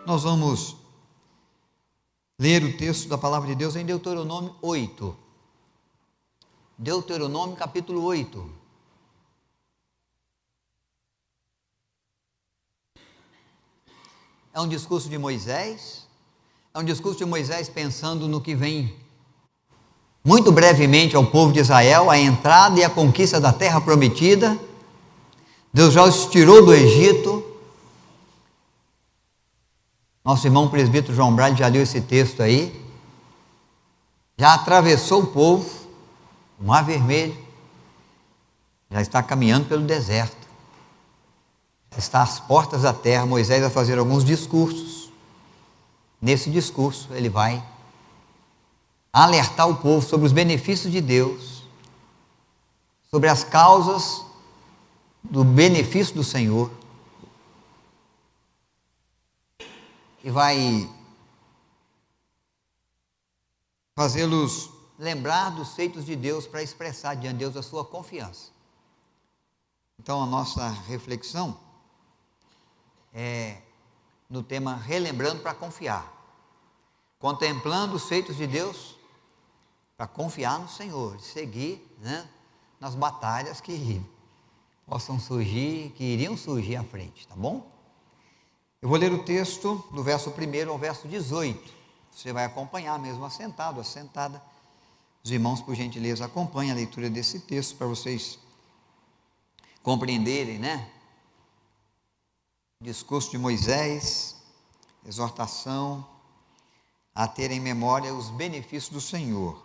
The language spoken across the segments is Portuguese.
nós vamos ler o texto da palavra de Deus em Deuteronômio 8. Deuteronômio capítulo 8. É um discurso de Moisés, pensando no que vem muito brevemente ao povo de Israel, a entrada e a conquista da terra prometida. Deus já os tirou do Egito. Nosso irmão presbítero João Braille já leu esse texto aí, já atravessou o povo, o Mar Vermelho, já está caminhando pelo deserto, está às portas da terra. Moisés vai fazer alguns discursos. Nesse discurso ele vai alertar o povo sobre os benefícios de Deus, sobre as causas do benefício do Senhor, e vai fazê-los lembrar dos feitos de Deus para expressar diante de Deus a sua confiança. Então a nossa reflexão é no tema relembrando para confiar, contemplando os feitos de Deus para confiar no Senhor, seguir, nas batalhas que possam surgir, que iriam surgir à frente, tá bom? Eu vou ler o texto do verso 1 ao verso 18. Você vai acompanhar mesmo assentado, assentada. Os irmãos, por gentileza, acompanhem a leitura desse texto para vocês compreenderem, Discurso de Moisés, exortação a ter em memória os benefícios do Senhor.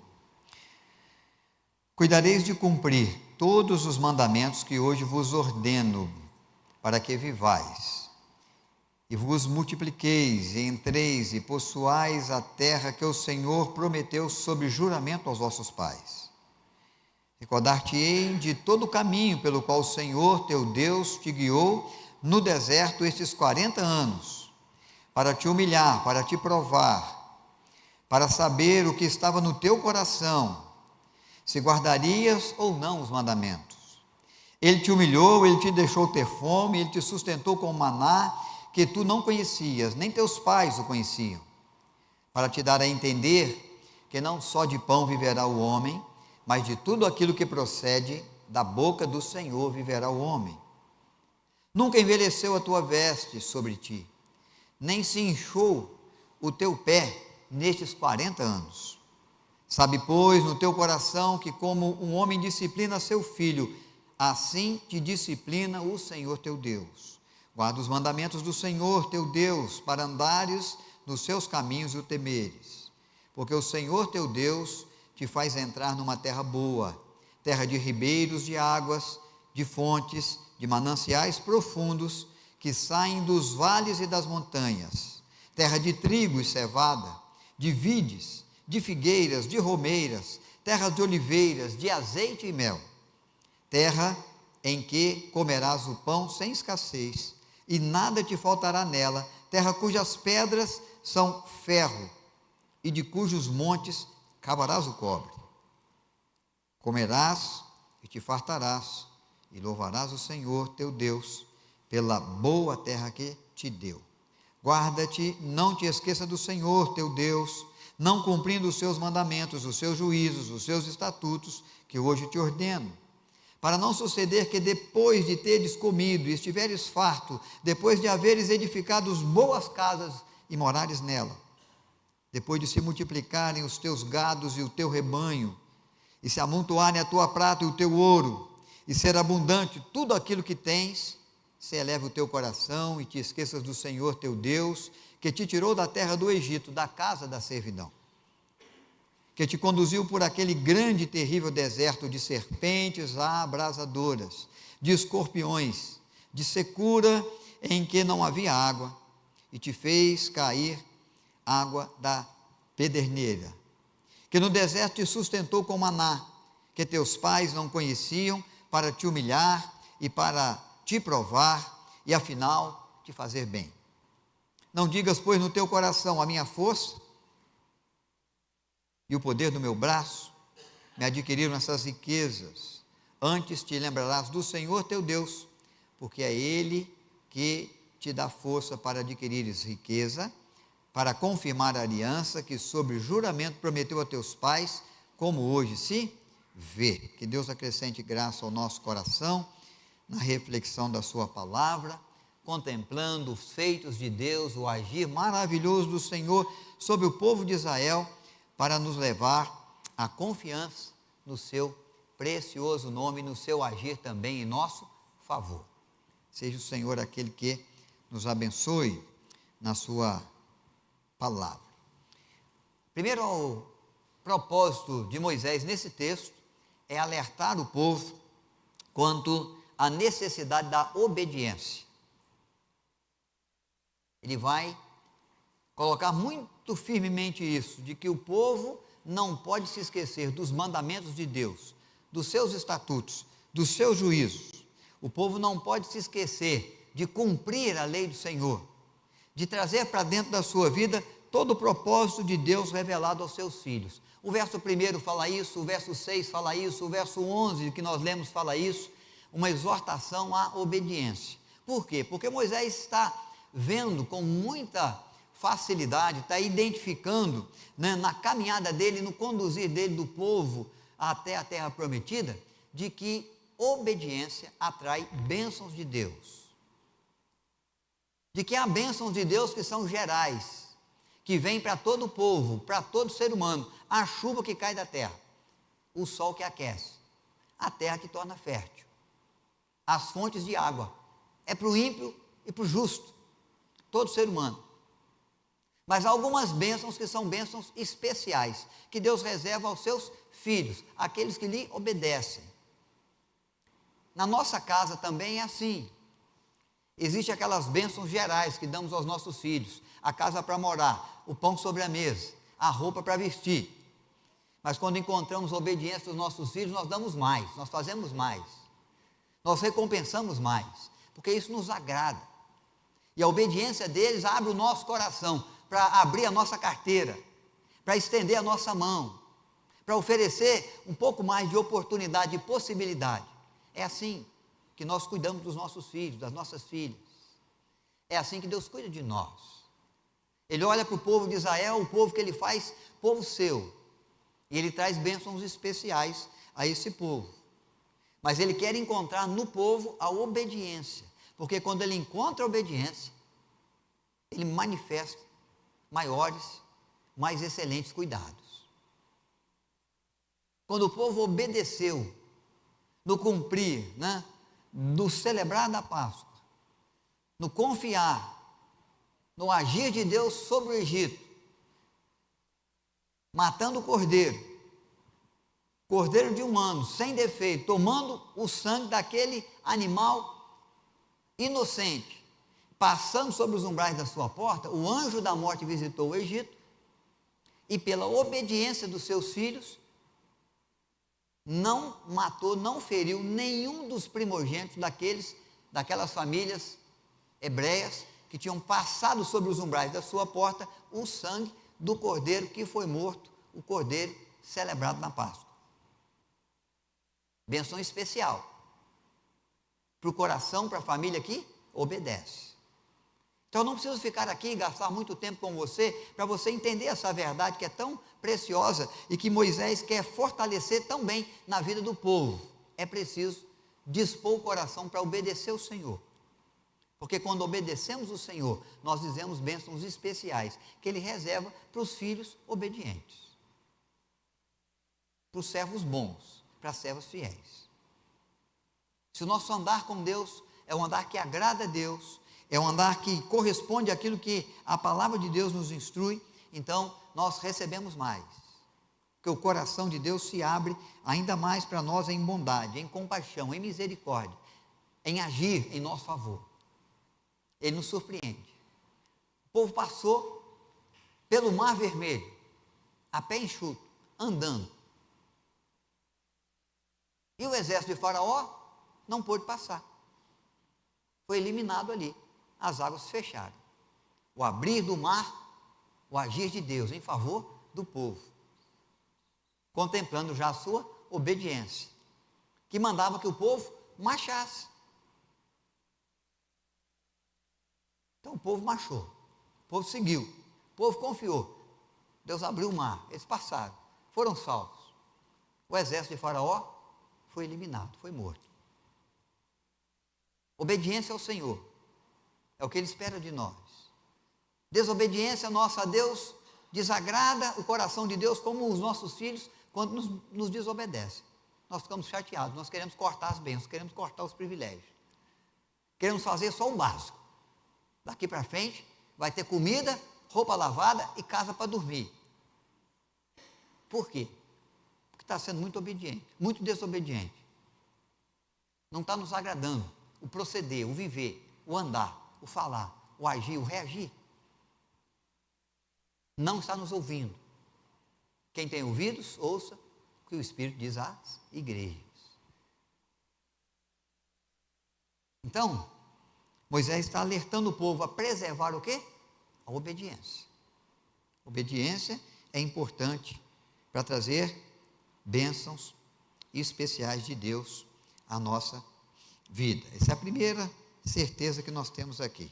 Cuidareis de cumprir todos os mandamentos que hoje vos ordeno, para que vivais e vos multipliqueis, e entreis e possuais a terra que o Senhor prometeu sob juramento aos vossos pais. Recordar-te-ei de todo o caminho pelo qual o Senhor teu Deus te guiou no deserto estes 40 anos, para te humilhar, para te provar, para saber o que estava no teu coração, se guardarias ou não os mandamentos. Ele te humilhou, ele te deixou ter fome, ele te sustentou com maná, que tu não conhecias, nem teus pais o conheciam, para te dar a entender que não só de pão viverá o homem, mas de tudo aquilo que procede da boca do Senhor viverá o homem. Nunca envelheceu a tua veste sobre ti, nem se inchou o teu pé nestes 40 anos. Sabe, pois, no teu coração que como um homem disciplina seu filho, assim te disciplina o Senhor teu Deus. Guarda os mandamentos do Senhor teu Deus, para andares nos seus caminhos e o temeres. Porque o Senhor teu Deus te faz entrar numa terra boa, terra de ribeiros de águas, de fontes, de mananciais profundos, que saem dos vales e das montanhas, terra de trigo e cevada, de vides, de figueiras, de romeiras, terra de oliveiras, de azeite e mel, terra em que comerás o pão sem escassez, e nada te faltará nela, terra cujas pedras são ferro, e de cujos montes cavarás o cobre. Comerás e te fartarás, e louvarás o Senhor teu Deus, pela boa terra que te deu. Guarda-te, não te esqueça do Senhor teu Deus, não cumprindo os seus mandamentos, os seus juízos, os seus estatutos, que hoje te ordeno, para não suceder que depois de teres comido e estiveres farto, depois de haveres edificado boas casas e morares nela, depois de se multiplicarem os teus gados e o teu rebanho, e se amontoarem a tua prata e o teu ouro, e ser abundante tudo aquilo que tens, se eleve o teu coração e te esqueças do Senhor teu Deus, que te tirou da terra do Egito, da casa da servidão, que te conduziu por aquele grande e terrível deserto de serpentes abrasadoras, de escorpiões, de secura em que não havia água, e te fez cair água da pederneira, que no deserto te sustentou com maná, que teus pais não conheciam, para te humilhar e para te provar, e afinal te fazer bem. Não digas, pois, no teu coração, a minha força e o poder do meu braço me adquiriram essas riquezas. Antes te lembrarás do Senhor teu Deus, porque é Ele que te dá força para adquirires riqueza, para confirmar a aliança que sobre juramento prometeu a teus pais, como hoje se vê. Que Deus acrescente graça ao nosso coração, na reflexão da sua palavra, contemplando os feitos de Deus, o agir maravilhoso do Senhor sobre o povo de Israel, para nos levar à confiança no seu precioso nome, no seu agir também em nosso favor. Seja o Senhor aquele que nos abençoe na sua palavra. Primeiro, o propósito de Moisés nesse texto é alertar o povo quanto à necessidade da obediência. Ele vai colocar muito firmemente isso, de que o povo não pode se esquecer dos mandamentos de Deus, dos seus estatutos, dos seus juízos. O povo não pode se esquecer de cumprir a lei do Senhor, de trazer para dentro da sua vida todo o propósito de Deus revelado aos seus filhos. O verso 1 fala isso, o verso 6 fala isso, o verso 11 que nós lemos fala isso, uma exortação à obediência. Por quê? Porque Moisés está vendo com muita facilidade, está identificando, né, na caminhada dele, no conduzir dele do povo até a terra prometida, de que obediência atrai bênçãos de Deus. De que há bênçãos de Deus que são gerais, que vêm para todo o povo, para todo ser humano, a chuva que cai da terra, o sol que aquece, a terra que torna fértil, as fontes de água, é para o ímpio e para o justo, todo ser humano. Mas há algumas bênçãos que são bênçãos especiais, que Deus reserva aos seus filhos, aqueles que lhe obedecem. Na nossa casa também é assim. Existem aquelas bênçãos gerais que damos aos nossos filhos, a casa para morar, o pão sobre a mesa, a roupa para vestir. Mas quando encontramos a obediência dos nossos filhos, nós damos mais, nós fazemos mais, nós recompensamos mais, porque isso nos agrada. E a obediência deles abre o nosso coração, para abrir a nossa carteira, para estender a nossa mão, para oferecer um pouco mais de oportunidade, de possibilidade. É assim que nós cuidamos dos nossos filhos, das nossas filhas. É assim que Deus cuida de nós. Ele olha para o povo de Israel, o povo que ele faz povo seu, e ele traz bênçãos especiais a esse povo. Mas ele quer encontrar no povo a obediência, porque quando ele encontra a obediência, ele manifesta maiores, mais excelentes cuidados. Quando o povo obedeceu no cumprir, né, no celebrar da Páscoa, no confiar, no agir de Deus sobre o Egito, matando o cordeiro de um ano, sem defeito, tomando o sangue daquele animal inocente, passando sobre os umbrais da sua porta, o anjo da morte visitou o Egito, e pela obediência dos seus filhos, não matou, não feriu nenhum dos primogênitos daquelas famílias hebreias que tinham passado sobre os umbrais da sua porta o sangue do cordeiro que foi morto, o cordeiro celebrado na Páscoa. Benção especial para o coração, para a família que obedece. Então eu não preciso ficar aqui e gastar muito tempo com você, para você entender essa verdade que é tão preciosa e que Moisés quer fortalecer tão bem na vida do povo. É preciso dispor o coração para obedecer o Senhor. Porque quando obedecemos o Senhor, nós dizemos bênçãos especiais, que Ele reserva para os filhos obedientes, para os servos bons, para as servas fiéis. Se o nosso andar com Deus é um andar que agrada a Deus, é um andar que corresponde àquilo que a palavra de Deus nos instrui, então nós recebemos mais, porque o coração de Deus se abre ainda mais para nós em bondade, em compaixão, em misericórdia, em agir em nosso favor. Ele nos surpreende. O povo passou pelo Mar Vermelho, a pé enxuto, andando. E o exército de Faraó não pôde passar. Foi eliminado ali. As águas fecharam. O abrir do mar, o agir de Deus em favor do povo, contemplando já a sua obediência, que mandava que o povo marchasse. Então o povo marchou, o povo seguiu, o povo confiou. Deus abriu o mar, eles passaram, foram salvos. O exército de Faraó foi eliminado, foi morto. Obediência ao Senhor é o que Ele espera de nós. Desobediência nossa a Deus desagrada o coração de Deus, como os nossos filhos, quando nos desobedecem. Nós ficamos chateados, nós queremos cortar as bênçãos, queremos cortar os privilégios. Queremos fazer só o básico. Daqui para frente vai ter comida, roupa lavada e casa para dormir. Por quê? Porque está sendo muito obediente, muito desobediente. Não está nos agradando o proceder, o viver, o andar, o falar, o agir, o reagir. Não está nos ouvindo. Quem tem ouvidos, ouça o que o Espírito diz às igrejas. Então, Moisés está alertando o povo a preservar o quê? A obediência. Obediência é importante para trazer bênçãos especiais de Deus à nossa vida. Essa é a primeira certeza que nós temos aqui.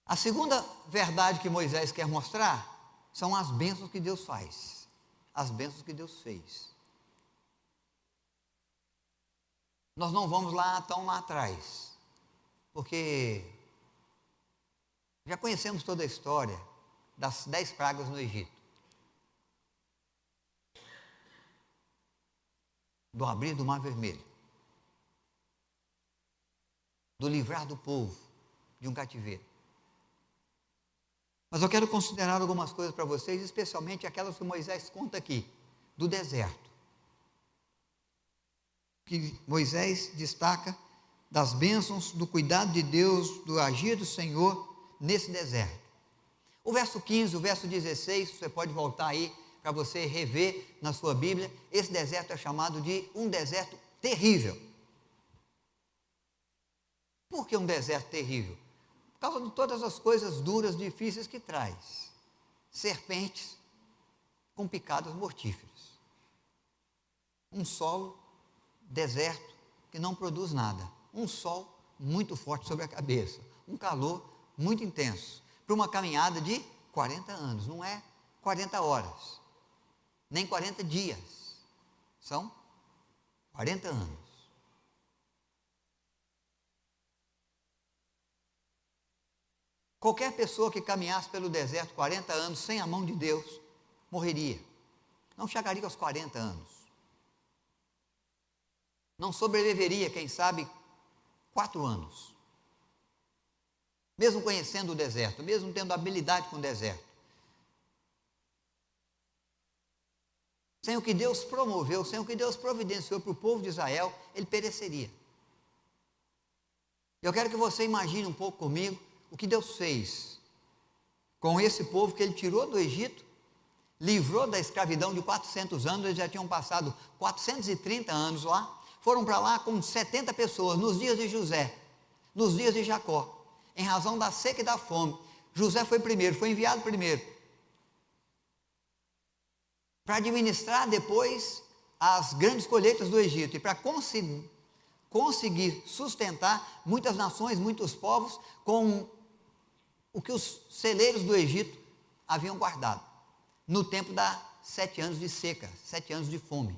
A segunda verdade que Moisés quer mostrar são as bênçãos que Deus faz, as bênçãos que Deus fez. Nós não vamos tão lá atrás, porque já conhecemos toda a história das 10 pragas no Egito. Do abrir do Mar Vermelho, do livrar do povo de um cativeiro. Mas eu quero considerar algumas coisas para vocês, especialmente aquelas que Moisés conta aqui, do deserto. Que Moisés destaca das bênçãos, do cuidado de Deus, do agir do Senhor nesse deserto. O verso 15, o verso 16, você pode voltar aí para você rever na sua Bíblia. Esse deserto é chamado de um deserto terrível. Por que um deserto terrível? Por causa de todas as coisas duras, difíceis que traz. Serpentes com picadas mortíferas. Um solo deserto que não produz nada. Um sol muito forte sobre a cabeça. Um calor muito intenso. Para uma caminhada de 40 anos. Não é 40 horas. Nem 40 dias. São 40 anos. Qualquer pessoa que caminhasse pelo deserto 40 anos sem a mão de Deus, morreria. Não chegaria aos 40 anos. Não sobreviveria, quem sabe, 4 anos. Mesmo conhecendo o deserto, mesmo tendo habilidade com o deserto. Sem o que Deus promoveu, sem o que Deus providenciou para o povo de Israel, ele pereceria. Eu quero que você imagine um pouco comigo o que Deus fez com esse povo que Ele tirou do Egito, livrou da escravidão de 400 anos, eles já tinham passado 430 anos lá, foram para lá com 70 pessoas, nos dias de José, nos dias de Jacó, em razão da seca e da fome. José foi primeiro, foi enviado primeiro, para administrar depois as grandes colheitas do Egito, e para conseguir sustentar muitas nações, muitos povos, com o que os celeiros do Egito haviam guardado, no tempo da 7 anos de seca, 7 anos de fome.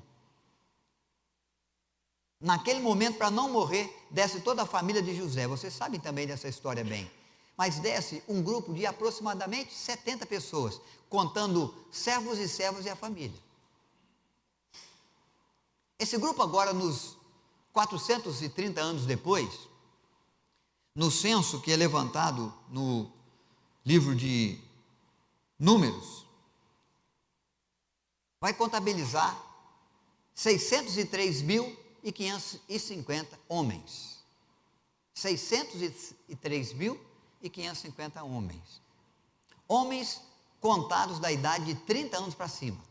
Naquele momento, para não morrer, desce toda a família de José. Vocês sabem também dessa história bem. Mas desce um grupo de aproximadamente 70 pessoas, contando servos e servas e a família. Esse grupo agora, nos 430 anos depois, no censo que é levantado no livro de Números, vai contabilizar 603.550 homens. 603.550 homens. Homens contados da idade de 30 anos para cima.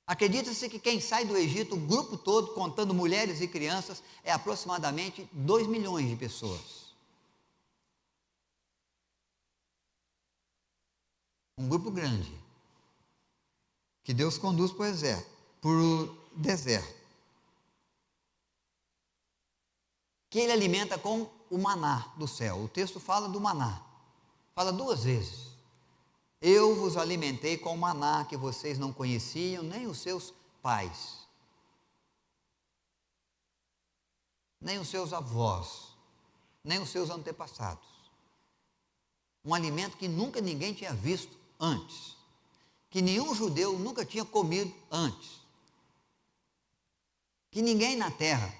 Acredita-se que quem sai do Egito, o grupo todo, contando mulheres e crianças, é aproximadamente 2 milhões de pessoas. Um grupo grande, que Deus conduz por deserto. que ele alimenta com o maná do céu. O texto fala do maná, fala 2 vezes. Eu vos alimentei com o maná que vocês não conheciam, nem os seus pais, nem os seus avós, nem os seus antepassados. Um alimento que nunca ninguém tinha visto antes, que nenhum judeu nunca tinha comido antes, que ninguém na terra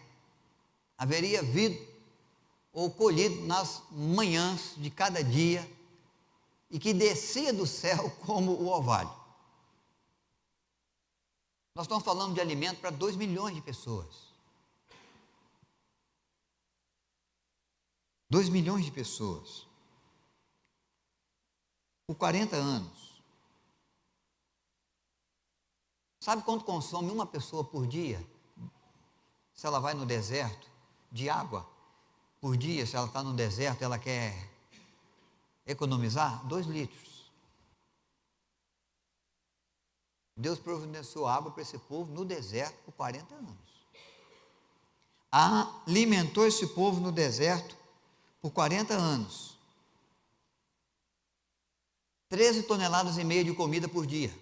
haveria visto ou colhido nas manhãs de cada dia, e que descia do céu como o orvalho. Nós estamos falando de alimento para 2 milhões de pessoas. 2 milhões de pessoas. Por 40 anos. Sabe quanto consome uma pessoa por dia? Se ela vai no deserto, de água, por dia, se ela está no deserto, ela quer economizar 2 litros. Deus providenciou água para esse povo no deserto por 40 anos. Alimentou esse povo no deserto por 40 anos. 13,5 toneladas de comida por dia.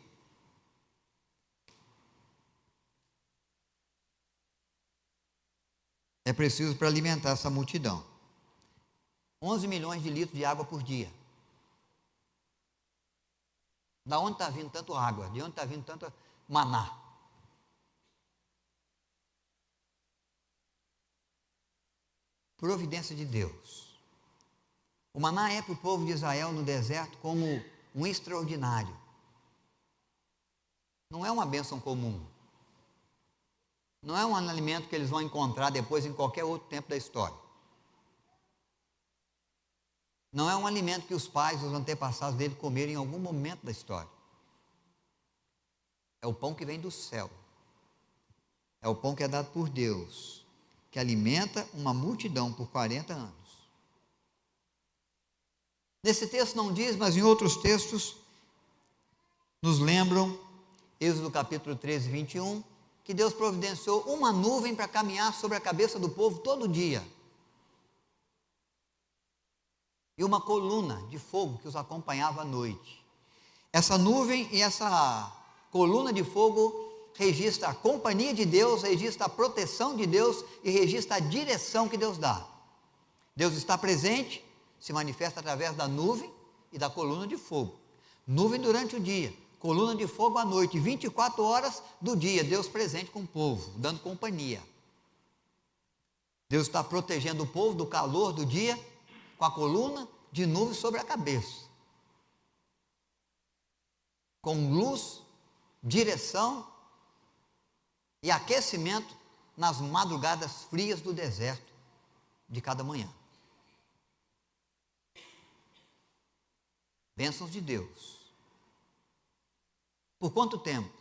É preciso para alimentar essa multidão. 11 milhões de litros de água por dia. Da onde está vindo tanto água? De onde está vindo tanto maná? Providência de Deus. O maná é para o povo de Israel no deserto como um extraordinário. Não é uma bênção comum. Não é um alimento que eles vão encontrar depois em qualquer outro tempo da história. Não é um alimento que os pais, os antepassados dele comeram em algum momento da história. É o pão que vem do céu. É o pão que é dado por Deus, que alimenta uma multidão por 40 anos. Nesse texto não diz, mas em outros textos nos lembram, Êxodo capítulo 13, 21, que Deus providenciou uma nuvem para caminhar sobre a cabeça do povo todo dia. E uma coluna de fogo que os acompanhava à noite. Essa nuvem e essa coluna de fogo registra a companhia de Deus, registra a proteção de Deus e registra a direção que Deus dá. Deus está presente, se manifesta através da nuvem e da coluna de fogo. Nuvem durante o dia, coluna de fogo à noite, 24 horas do dia, Deus presente com o povo, dando companhia. Deus está protegendo o povo do calor do dia, com a coluna de nuvem sobre a cabeça. Com luz, direção e aquecimento nas madrugadas frias do deserto de cada manhã. Bênçãos de Deus. Por quanto tempo?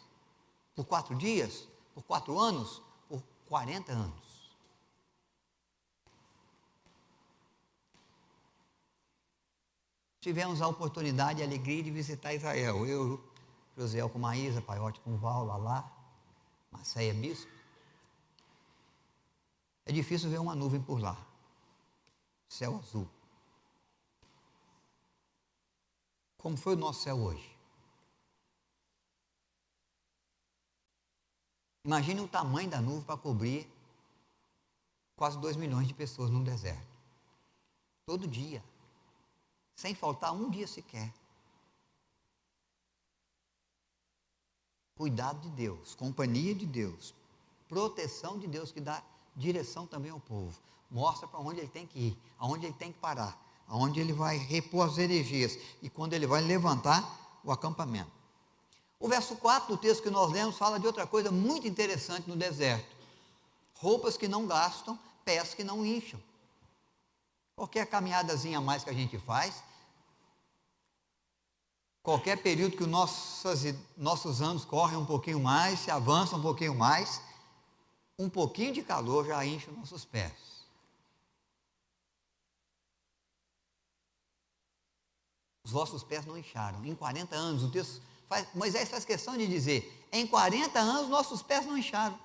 Por 4 dias? Por 4 anos? Por 40 anos. Tivemos a oportunidade e a alegria de visitar Israel. Eu, Josiel com Maísa, Paiote com Val, Lalá, Macéia Bispo. É difícil ver uma nuvem por lá. Céu azul. Como foi o nosso céu hoje? Imagine o tamanho da nuvem para cobrir quase 2 milhões de pessoas no deserto. Todo dia. Sem faltar um dia sequer. Cuidado de Deus, companhia de Deus, proteção de Deus que dá direção também ao povo. Mostra para onde ele tem que ir, aonde ele tem que parar, aonde ele vai repor as energias e quando ele vai levantar o acampamento. O verso 4 do texto que nós lemos fala de outra coisa muito interessante no deserto. Roupas que não gastam, pés que não incham. Qualquer caminhadazinha a mais que a gente faz, qualquer período que nossos anos correm um pouquinho mais, se avançam um pouquinho mais, um pouquinho de calor já enche os nossos pés. Os vossos pés não incharam. Em 40 anos, o texto Moisés faz questão de dizer, em 40 anos nossos pés não incharam.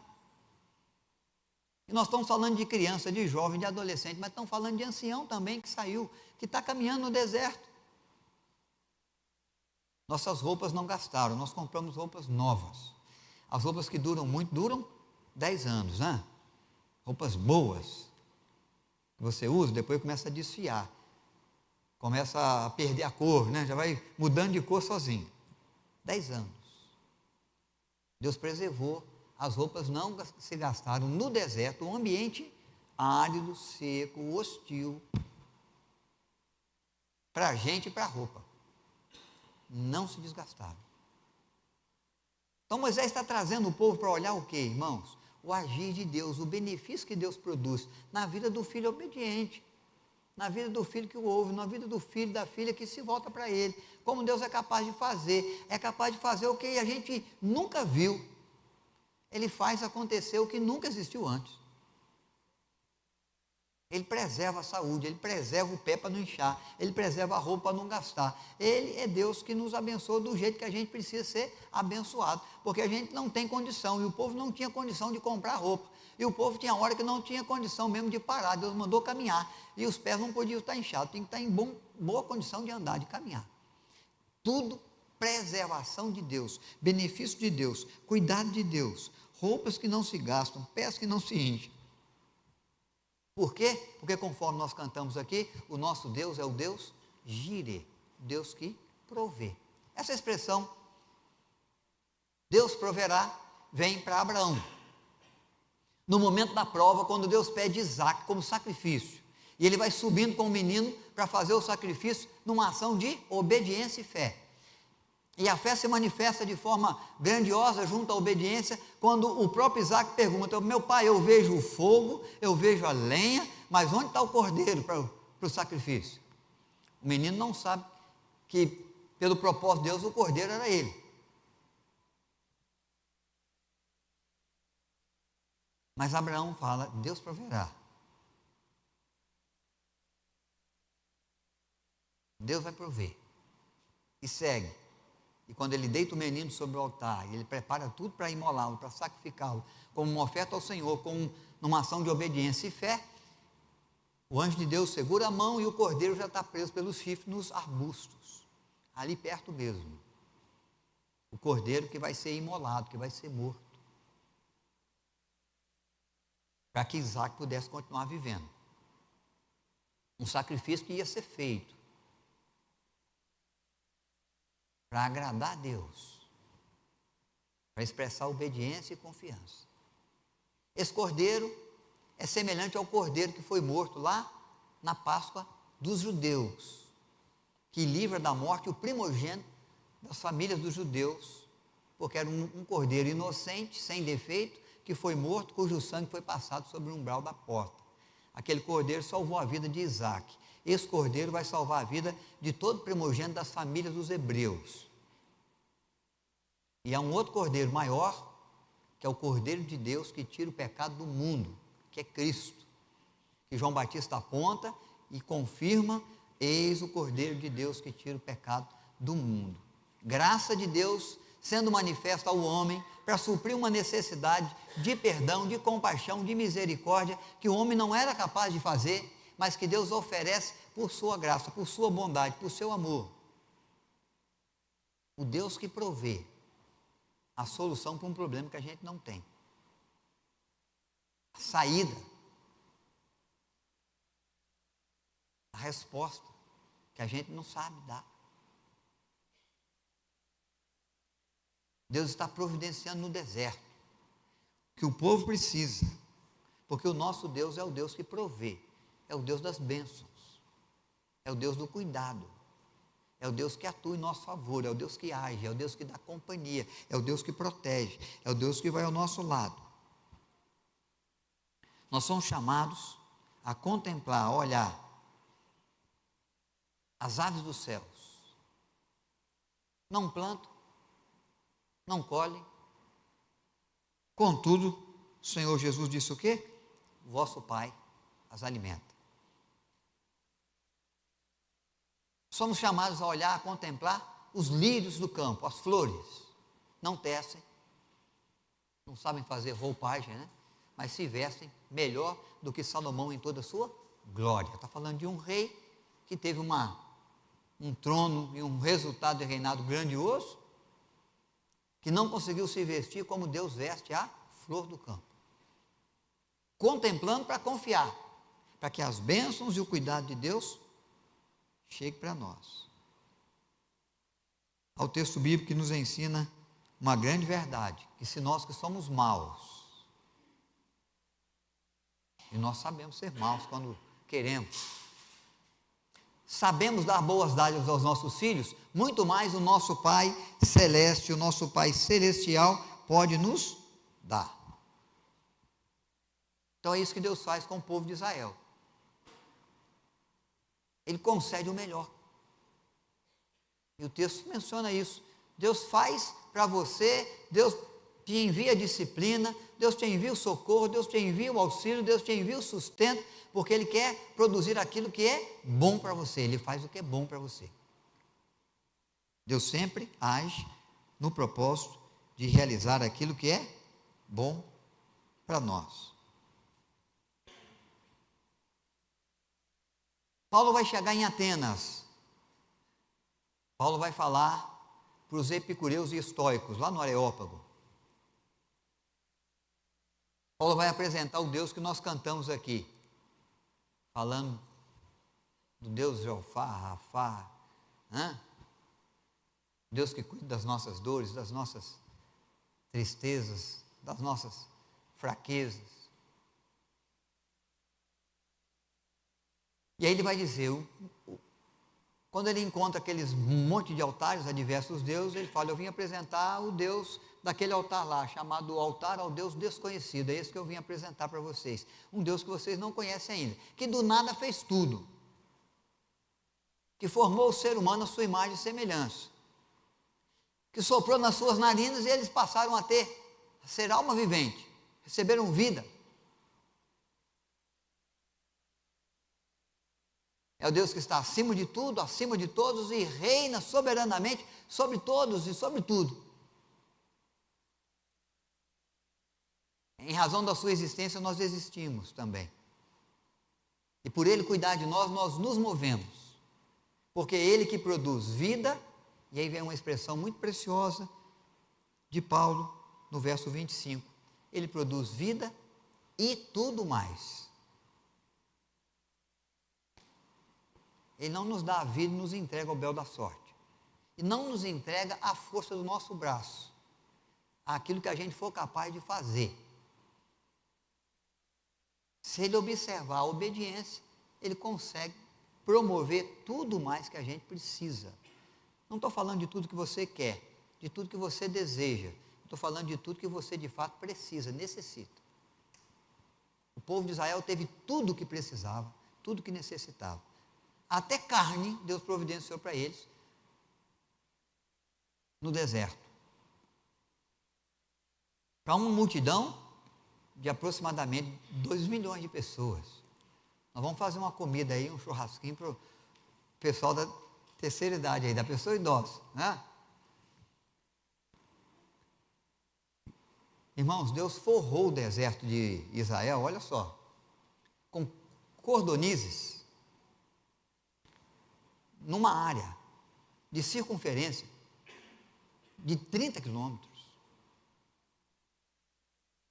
E nós estamos falando de criança, de jovem, de adolescente, mas estamos falando de ancião também que saiu, que está caminhando no deserto. Nossas roupas não gastaram, nós compramos roupas novas. As roupas que duram muito, duram 10 anos, né? Roupas boas, que você usa, depois começa a desfiar, começa a perder a cor, né? Já vai mudando de cor sozinho. 10 anos. Deus preservou, as roupas não se gastaram no deserto, um ambiente árido, seco, hostil, para a gente e para a roupa. Não se desgastaram. Então Moisés está trazendo o povo para olhar o quê, irmãos? O agir de Deus, o benefício que Deus produz na vida do filho obediente, na vida do filho que o ouve, na vida do filho, da filha que se volta para ele. Como Deus é capaz de fazer o que a gente nunca viu. Ele faz acontecer o que nunca existiu antes. Ele preserva a saúde, ele preserva o pé para não inchar, ele preserva a roupa para não gastar. Ele é Deus que nos abençoa do jeito que a gente precisa ser abençoado, porque a gente não tem condição, e o povo não tinha condição de comprar roupa, e o povo tinha hora que não tinha condição mesmo de parar. Deus mandou caminhar, e os pés não podiam estar inchados, tinha que estar em boa condição de andar, de caminhar. Tudo preservação de Deus, benefício de Deus, cuidado de Deus, roupas que não se gastam, pés que não se enchem. Por quê? Porque conforme nós cantamos aqui, o nosso Deus é o Deus Jireh, Deus que provê. Essa expressão, Deus proverá, vem para Abraão. No momento da prova, quando Deus pede Isaac como sacrifício, e ele vai subindo com o menino para fazer o sacrifício numa ação de obediência e fé. E a fé se manifesta de forma grandiosa junto à obediência, quando o próprio Isaac pergunta: meu pai, eu vejo o fogo, eu vejo a lenha, mas onde está o cordeiro para o sacrifício? O menino não sabe que, pelo propósito de Deus, o cordeiro era ele. Mas Abraão fala: Deus proverá. Deus vai prover. E segue. E quando ele deita o menino sobre o altar, ele prepara tudo para imolá-lo, para sacrificá-lo, como uma oferta ao Senhor, como numa ação de obediência e fé, o anjo de Deus segura a mão e o cordeiro já está preso pelos chifres nos arbustos, ali perto mesmo. O cordeiro que vai ser imolado, que vai ser morto, para que Isaac pudesse continuar vivendo. Um sacrifício que ia ser feito para agradar a Deus, para expressar obediência e confiança. Esse cordeiro é semelhante ao cordeiro que foi morto lá na Páscoa dos judeus, que livra da morte o primogênito das famílias dos judeus, porque era um cordeiro inocente, sem defeito, que foi morto, cujo sangue foi passado sobre o umbral da porta. Aquele cordeiro salvou a vida de Isaac. Esse cordeiro vai salvar a vida de todo primogênito das famílias dos hebreus. E há um outro cordeiro maior, que é o cordeiro de Deus que tira o pecado do mundo, que é Cristo, que João Batista aponta e confirma: eis o cordeiro de Deus que tira o pecado do mundo. Graça de Deus sendo manifesta ao homem para suprir uma necessidade de perdão, de compaixão, de misericórdia, que o homem não era capaz de fazer, mas que Deus oferece por sua graça, por sua bondade, por seu amor. O Deus que provê a solução para um problema que a gente não tem. A saída. A resposta que a gente não sabe dar. Deus está providenciando no deserto o que o povo precisa, porque o nosso Deus é o Deus que provê, é o Deus das bênçãos, é o Deus do cuidado, é o Deus que atua em nosso favor, é o Deus que age, é o Deus que dá companhia, é o Deus que protege, é o Deus que vai ao nosso lado. Nós somos chamados a contemplar, a olhar as aves dos céus. Não plantam, não colhem. Contudo, o Senhor Jesus disse o quê? Vosso Pai as alimenta. Somos chamados a olhar, a contemplar os lírios do campo, as flores. Não tecem, não sabem fazer roupagem, né? mas se vestem melhor do que Salomão em toda a sua glória. Está falando de um rei que teve um trono e um resultado de reinado grandioso, que não conseguiu se vestir como Deus veste a flor do campo, contemplando para confiar, para que as bênçãos e o cuidado de Deus cheguem para nós. Há o texto bíblico que nos ensina uma grande verdade, que se nós que somos maus, e nós sabemos ser maus quando queremos, sabemos dar boas dádivas aos nossos filhos, muito mais o nosso Pai Celeste, o nosso Pai Celestial pode nos dar. Então é isso que Deus faz com o povo de Israel. Ele concede o melhor. E o texto menciona isso. Deus faz para você, Deus te envia a disciplina, Deus te envia o socorro, Deus te envia o auxílio, Deus te envia o sustento, porque Ele quer produzir aquilo que é bom para você, Ele faz o que é bom para você. Deus sempre age no propósito de realizar aquilo que é bom para nós. Paulo vai chegar em Atenas. Paulo vai falar para os epicureus e estoicos, lá no Areópago. Paulo vai apresentar o Deus que nós cantamos aqui, falando do Deus Jeová, Rafá, Deus que cuida das nossas dores, das nossas tristezas, das nossas fraquezas. E aí ele vai dizer, quando ele encontra aqueles monte de altares a diversos deuses, ele fala, eu vim apresentar o Deus daquele altar lá, chamado altar ao Deus desconhecido, é esse que eu vim apresentar para vocês, um Deus que vocês não conhecem ainda, que do nada fez tudo, que formou o ser humano à sua imagem e semelhança, que soprou nas suas narinas e eles passaram a ser alma vivente, receberam vida. É o Deus que está acima de tudo, acima de todos e reina soberanamente sobre todos e sobre tudo. Em razão da sua existência, nós existimos também. E por Ele cuidar de nós, nós nos movemos. Porque é Ele que produz vida, e aí vem uma expressão muito preciosa de Paulo, no verso 25. Ele produz vida e tudo mais. Ele não nos dá a vida e nos entrega ao bel da sorte. E não nos entrega a força do nosso braço, aquilo que a gente for capaz de fazer. Se ele observar a obediência, ele consegue promover tudo mais que a gente precisa. Não estou falando de tudo que você quer, de tudo que você deseja. Estou falando de tudo que você de fato precisa, necessita. O povo de Israel teve tudo o que precisava, tudo o que necessitava. Até carne Deus providenciou para eles no deserto. Para uma multidão de aproximadamente 2 milhões de pessoas. Nós vamos fazer uma comida aí, um churrasquinho para o pessoal da terceira idade aí, da pessoa idosa, né? Irmãos, Deus forrou o deserto de Israel, olha só, com cordonizes, numa área de circunferência de 30 quilômetros.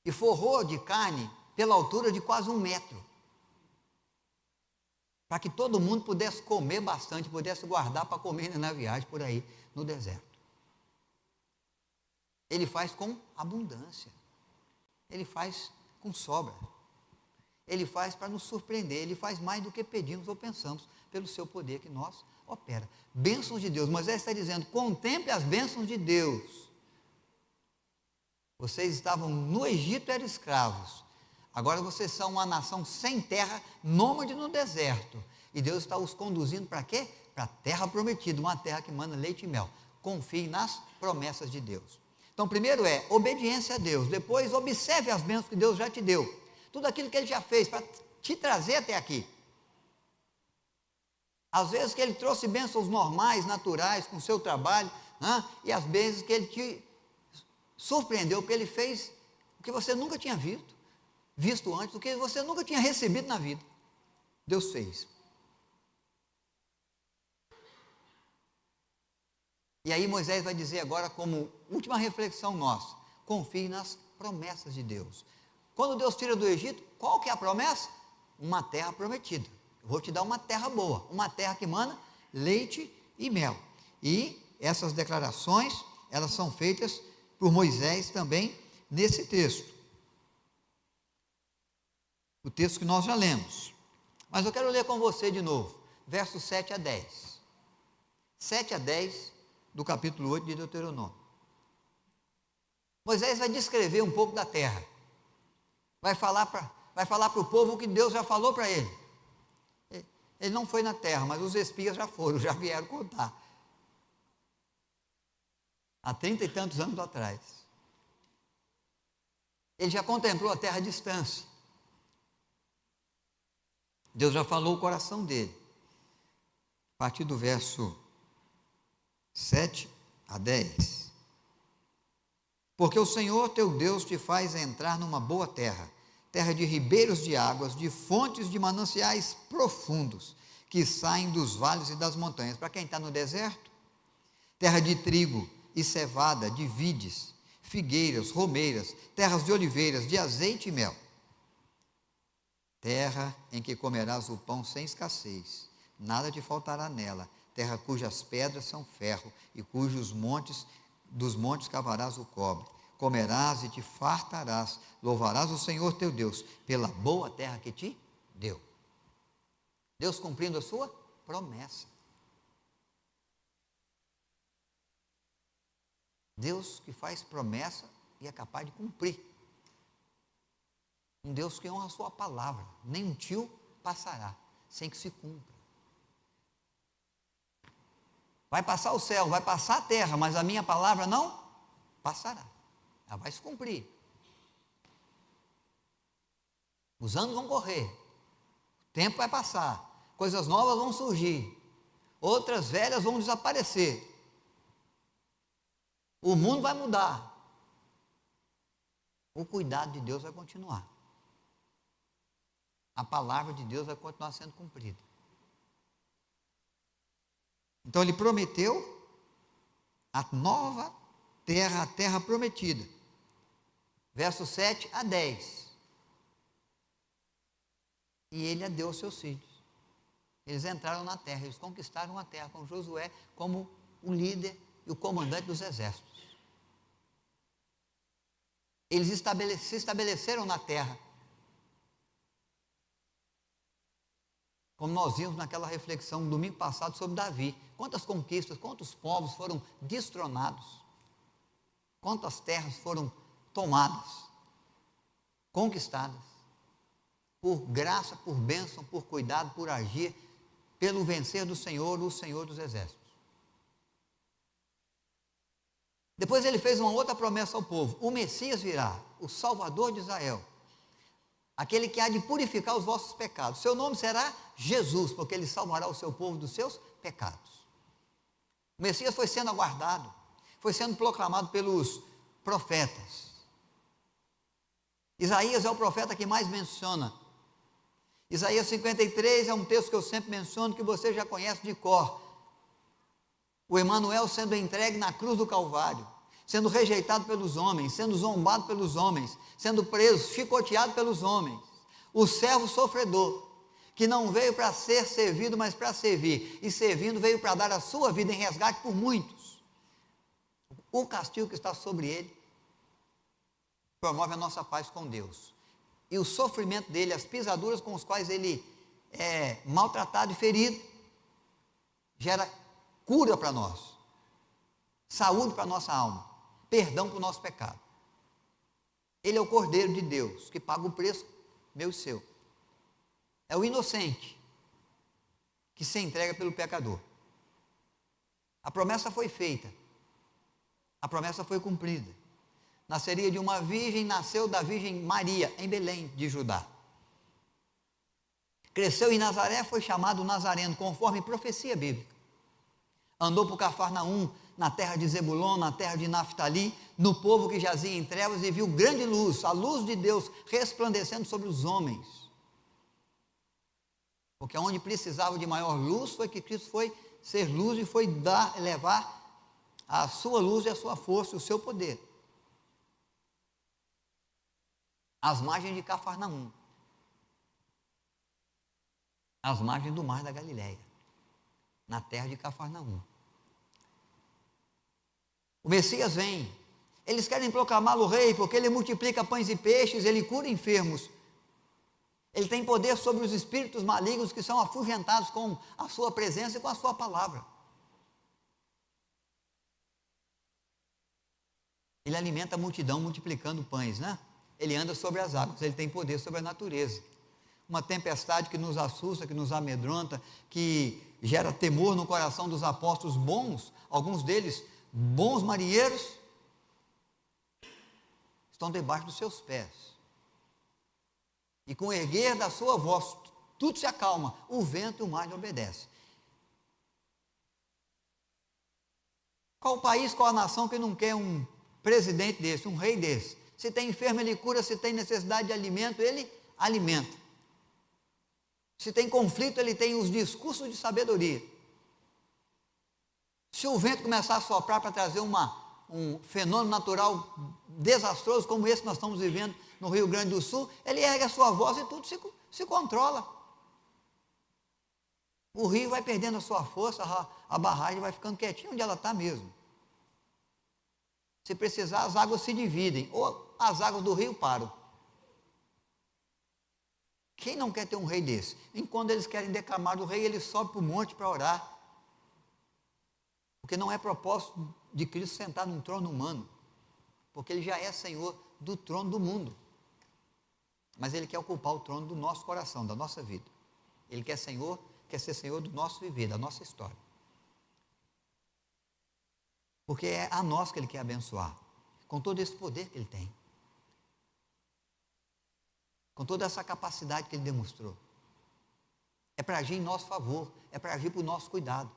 E forrou de carne pela altura de quase 1 metro. Para que todo mundo pudesse comer bastante, pudesse guardar para comer na viagem por aí, no deserto. Ele faz com abundância. Ele faz com sobra. Ele faz para nos surpreender. Ele faz mais do que pedimos ou pensamos, pelo seu poder que nós opera. Bênçãos de Deus. Moisés está dizendo, contemple as bênçãos de Deus. Vocês estavam no Egito, eram escravos. Agora vocês são uma nação sem terra, nômade no deserto. E Deus está os conduzindo para quê? Para a terra prometida, uma terra que manda leite e mel. Confie nas promessas de Deus. Então, primeiro é obediência a Deus. Depois, observe as bênçãos que Deus já te deu. Tudo aquilo que Ele já fez para te trazer até aqui. Às vezes que Ele trouxe bênçãos normais, naturais, com o seu trabalho, né? E às vezes que Ele te surpreendeu, porque Ele fez o que você nunca tinha visto. visto antes, o que você nunca tinha recebido na vida. Deus fez. E aí Moisés vai dizer agora, como última reflexão nossa, confie nas promessas de Deus. Quando Deus tira do Egito, qual que é a promessa? Uma terra prometida. Eu vou te dar uma terra boa, uma terra que mana leite e mel. E essas declarações, elas são feitas por Moisés também nesse texto. O texto que nós já lemos. Mas eu quero ler com você de novo, versos 7 a 10. 7 a 10 do capítulo 8 de Deuteronômio. Moisés vai descrever um pouco da terra. Vai falar para o povo o que Deus já falou para ele. Ele não foi na terra, mas os espias já foram, já vieram contar. Há 30 e tantos anos atrás. Ele já contemplou a terra à distância. Deus já falou o coração dele. A partir do verso 7 a 10. Porque o Senhor teu Deus te faz entrar numa boa terra, terra de ribeiros de águas, de fontes de mananciais profundos, que saem dos vales e das montanhas. Para quem está no deserto, terra de trigo e cevada, de vides, figueiras, romeiras, terras de oliveiras, de azeite e mel. Terra em que comerás o pão sem escassez, nada te faltará nela, terra cujas pedras são ferro, e dos montes cavarás o cobre. Comerás e te fartarás, louvarás o Senhor teu Deus, pela boa terra que te deu. Deus cumprindo a sua promessa. Deus que faz promessa e é capaz de cumprir. Um Deus que honra a sua palavra, nem um tio passará, sem que se cumpra. Vai passar o céu, vai passar a terra, mas a minha palavra não passará. Ela vai se cumprir. Os anos vão correr, o tempo vai passar, coisas novas vão surgir, outras velhas vão desaparecer. O mundo vai mudar. O cuidado de Deus vai continuar. A palavra de Deus vai continuar sendo cumprida. Então ele prometeu a nova terra, a terra prometida. Versos 7 a 10. E ele a deu aos seus filhos. Eles entraram na terra, eles conquistaram a terra com Josué como o líder e o comandante dos exércitos. Eles se estabeleceram na terra. Como nós vimos naquela reflexão no domingo passado sobre Davi. Quantas conquistas, quantos povos foram destronados. Quantas terras foram tomadas, conquistadas. Por graça, por bênção, por cuidado, por agir, pelo vencer do Senhor, o Senhor dos exércitos. Depois ele fez uma outra promessa ao povo. O Messias virá, o Salvador de Israel. Aquele que há de purificar os vossos pecados. Seu nome será Jesus, porque ele salvará o seu povo dos seus pecados. O Messias foi sendo aguardado, foi sendo proclamado pelos profetas. Isaías é o profeta que mais menciona. Isaías 53 é um texto que eu sempre menciono, que você já conhece de cor. O Emanuel sendo entregue na cruz do Calvário, sendo rejeitado pelos homens, sendo zombado pelos homens, sendo preso, chicoteado pelos homens. O servo sofredor, que não veio para ser servido, mas para servir, e servindo veio para dar a sua vida em resgate por muitos. O castigo que está sobre ele promove a nossa paz com Deus. E o sofrimento dele, as pisaduras com as quais ele é maltratado e ferido, gera cura para nós, saúde para a nossa alma, perdão para o nosso pecado. Ele é o Cordeiro de Deus, que paga o preço meu e seu. É o inocente, que se entrega pelo pecador. A promessa foi feita, a promessa foi cumprida. Nasceria de uma virgem, nasceu da Virgem Maria, em Belém de Judá. Cresceu em Nazaré, foi chamado Nazareno, conforme profecia bíblica. Andou por Cafarnaum, na terra de Zebulon, na terra de Naftali, no povo que jazia em trevas, e viu grande luz, a luz de Deus resplandecendo sobre os homens. Porque onde precisava de maior luz, foi que Cristo foi ser luz e foi levar a sua luz e a sua força, o seu poder, às margens de Cafarnaum, às margens do mar da Galileia, na terra de Cafarnaum. O Messias vem, eles querem proclamá-lo rei, porque ele multiplica pães e peixes, ele cura enfermos, ele tem poder sobre os espíritos malignos que são afugentados com a sua presença e com a sua palavra. Ele alimenta a multidão multiplicando pães, né? Ele anda sobre as águas, ele tem poder sobre a natureza. Uma tempestade que nos assusta, que nos amedronta, que gera temor no coração dos apóstolos bons, alguns deles bons marinheiros, estão debaixo dos seus pés. E com o erguer da sua voz, tudo se acalma, o vento e o mar lhe obedecem. Qual o país, qual a nação que não quer um presidente desse, um rei desse? Se tem enfermo, ele cura, se tem necessidade de alimento, ele alimenta. Se tem conflito, ele tem os discursos de sabedoria. Se o vento começar a soprar para trazer um fenômeno natural desastroso, como esse que nós estamos vivendo no Rio Grande do Sul, ele ergue a sua voz e tudo se controla. O rio vai perdendo a sua força, a barragem vai ficando quietinha onde ela está mesmo. Se precisar, as águas se dividem, ou as águas do rio param. Quem não quer ter um rei desse? Enquanto eles querem declamar do rei, ele sobe para o monte para orar. Porque não é propósito de Cristo sentar num trono humano, porque ele já é Senhor do trono do mundo. Mas ele quer ocupar o trono do nosso coração, da nossa vida. Ele quer ser Senhor do nosso viver, da nossa história. Porque é a nós que ele quer abençoar, com todo esse poder que ele tem, com toda essa capacidade que ele demonstrou. É para agir em nosso favor, é para agir para o nosso cuidado,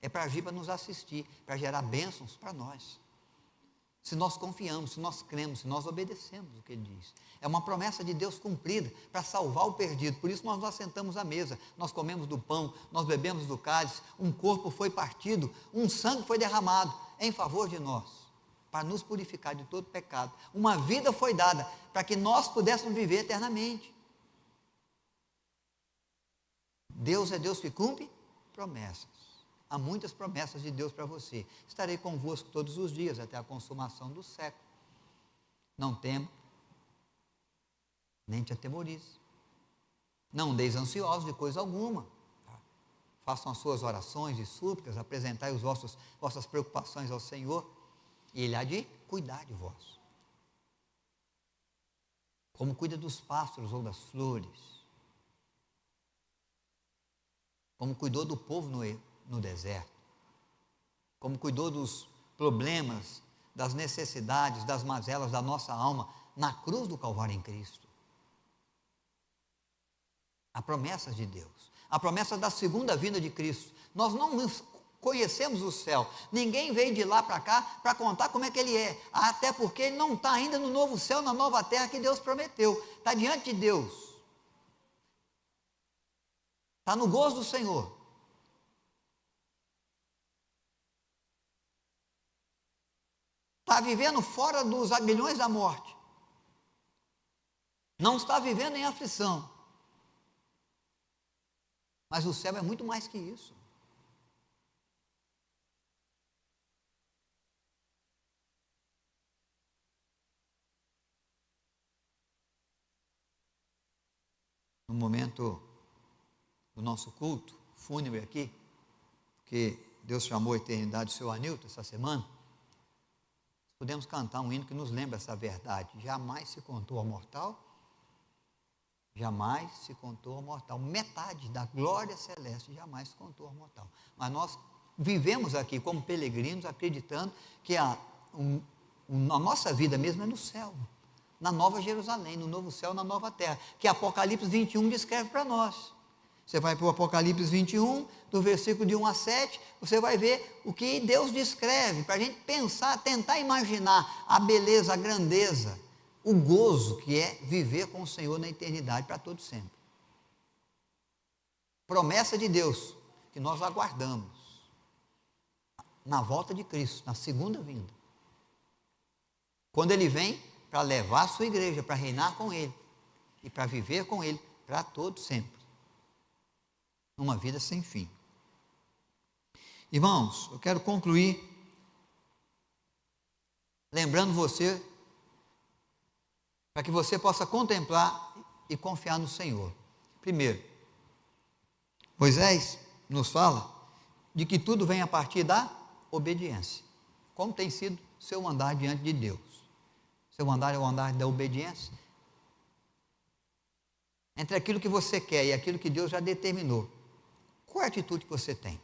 é para agir para nos assistir, para gerar bênçãos para nós. Se nós confiamos, se nós cremos, se nós obedecemos o que ele diz. É uma promessa de Deus cumprida para salvar o perdido. Por isso nós nos assentamos à mesa, nós comemos do pão, nós bebemos do cálice, um corpo foi partido, um sangue foi derramado em favor de nós, para nos purificar de todo pecado. Uma vida foi dada para que nós pudéssemos viver eternamente. Deus é Deus que cumpre promessas. Há muitas promessas de Deus para você. Estarei convosco todos os dias, até a consumação do século. Não tema, nem te atemorize. Não andeis ansiosos de coisa alguma. Façam as suas orações e súplicas, apresentai as vossas preocupações ao Senhor, e Ele há de cuidar de vós. Como cuida dos pássaros ou das flores. Como cuidou do povo no deserto, como cuidou dos problemas, das necessidades, das mazelas da nossa alma, na cruz do Calvário em Cristo. Há promessas de Deus, a promessa da segunda vinda de Cristo. Nós não conhecemos o céu, ninguém veio de lá para cá para contar como é que ele é, até porque ele não está ainda no novo céu, na nova terra que Deus prometeu, está diante de Deus, está no gozo do Senhor. Está vivendo fora dos aguilhões da morte, não está vivendo em aflição, mas o céu é muito mais que isso. No momento do nosso culto fúnebre aqui, que Deus chamou a eternidade do seu Anilton essa semana, podemos cantar um hino que nos lembra essa verdade. Jamais se contou ao mortal, jamais se contou ao mortal. Metade da glória celeste jamais se contou ao mortal. Mas nós vivemos aqui como peregrinos, acreditando que a nossa vida mesmo é no céu, na nova Jerusalém, no novo céu, na nova terra, que Apocalipse 21 descreve para nós. Você vai para o Apocalipse 21, do versículo de 1 a 7, você vai ver o que Deus descreve, para a gente pensar, tentar imaginar a beleza, a grandeza, o gozo que é viver com o Senhor na eternidade para todo sempre. Promessa de Deus, que nós aguardamos na volta de Cristo, na segunda vinda. Quando Ele vem para levar a sua igreja, para reinar com Ele e para viver com Ele para todo sempre. Uma vida sem fim. Irmãos, eu quero concluir lembrando você, para que você possa contemplar e confiar no Senhor. Primeiro, Moisés nos fala de que tudo vem a partir da obediência. Como tem sido seu andar diante de Deus? Seu andar é o andar da obediência? Entre aquilo que você quer e aquilo que Deus já determinou, qual é a atitude que você tem?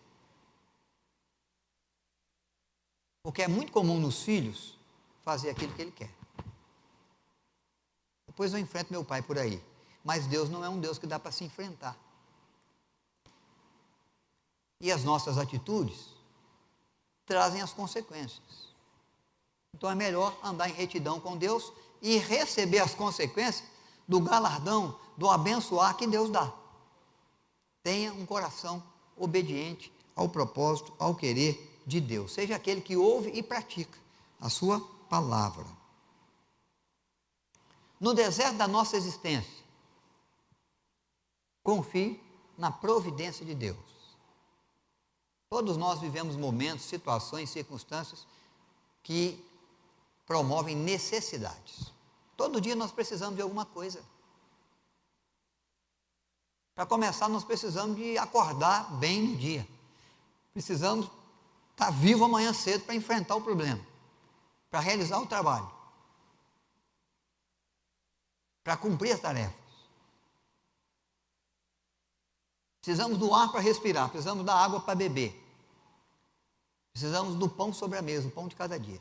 Porque é muito comum nos filhos fazer aquilo que ele quer. Depois eu enfrento meu pai por aí. Mas Deus não é um Deus que dá para se enfrentar. E as nossas atitudes trazem as consequências. Então é melhor andar em retidão com Deus e receber as consequências do galardão, do abençoar que Deus dá. Tenha um coração obediente ao propósito, ao querer de Deus. Seja aquele que ouve e pratica a sua palavra. No deserto da nossa existência, confie na providência de Deus. Todos nós vivemos momentos, situações, circunstâncias que promovem necessidades. Todo dia nós precisamos de alguma coisa. Para começar, nós precisamos de acordar bem no dia. Precisamos estar vivo amanhã cedo para enfrentar o problema, para realizar o trabalho, para cumprir as tarefas. Precisamos do ar para respirar, precisamos da água para beber. Precisamos do pão sobre a mesa, o pão de cada dia.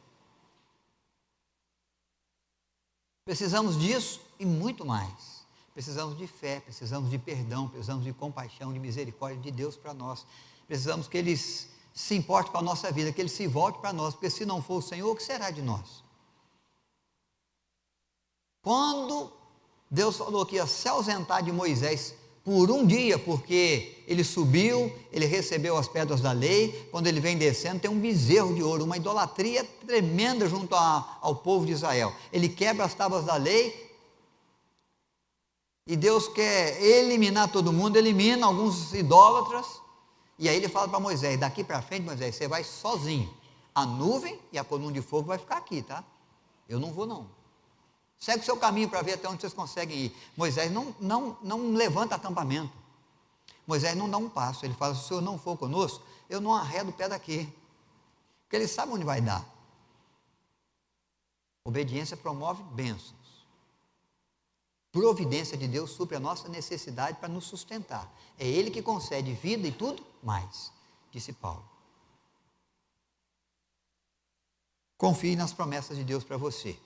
Precisamos disso e muito mais. Precisamos de fé, precisamos de perdão, precisamos de compaixão, de misericórdia de Deus para nós. Precisamos que Ele se importe com a nossa vida, que Ele se volte para nós, porque se não for o Senhor, o que será de nós? Quando Deus falou que ia se ausentar de Moisés por um dia, porque ele subiu, ele recebeu as pedras da lei, quando ele vem descendo tem um bezerro de ouro, uma idolatria tremenda junto ao povo de Israel. Ele quebra as tábuas da lei, e Deus quer eliminar todo mundo, elimina alguns idólatras, e aí ele fala para Moisés, daqui para frente, Moisés, você vai sozinho, a nuvem e a coluna de fogo vai ficar aqui, tá? Eu não vou não. Segue o seu caminho para ver até onde vocês conseguem ir. Moisés não levanta acampamento. Moisés não dá um passo. Ele fala, se o Senhor não for conosco, eu não arredo o pé daqui. Porque ele sabe onde vai dar. Obediência promove bênçãos. Providência de Deus supre a nossa necessidade para nos sustentar. É Ele que concede vida e tudo mais, disse Paulo. Confie nas promessas de Deus para você.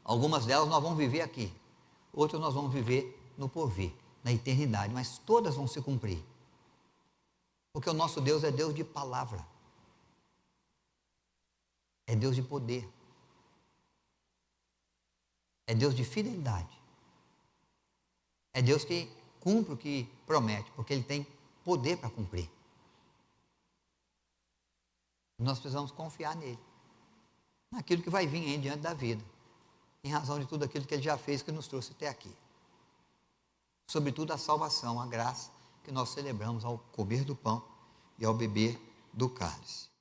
Algumas delas nós vamos viver aqui, outras nós vamos viver no porvir, na eternidade, mas todas vão se cumprir. Porque o nosso Deus é Deus de palavra, é Deus de poder, é Deus de fidelidade, é Deus que cumpre o que promete, porque Ele tem poder para cumprir. Nós precisamos confiar nele, naquilo que vai vir aí diante da vida, em razão de tudo aquilo que Ele já fez, que nos trouxe até aqui. Sobretudo a salvação, a graça que nós celebramos ao comer do pão e ao beber do cálice.